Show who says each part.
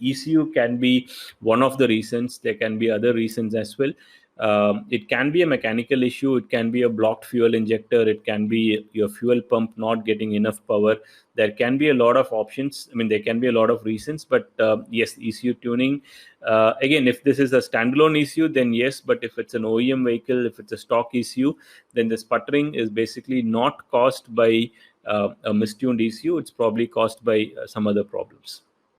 Speaker 1: ECU can be one of the reasons. There can be other reasons as well. It can be a mechanical issue, it can be a blocked fuel injector, it can be your fuel pump not getting enough power. There can be a lot of options. I mean, there can be a lot of reasons, but yes, ECU tuning, again, if this is a standalone ECU, then yes. But if it's an OEM vehicle, if it's a stock ECU, then the sputtering is basically not caused by a mistuned ECU. It's probably caused by some other problems.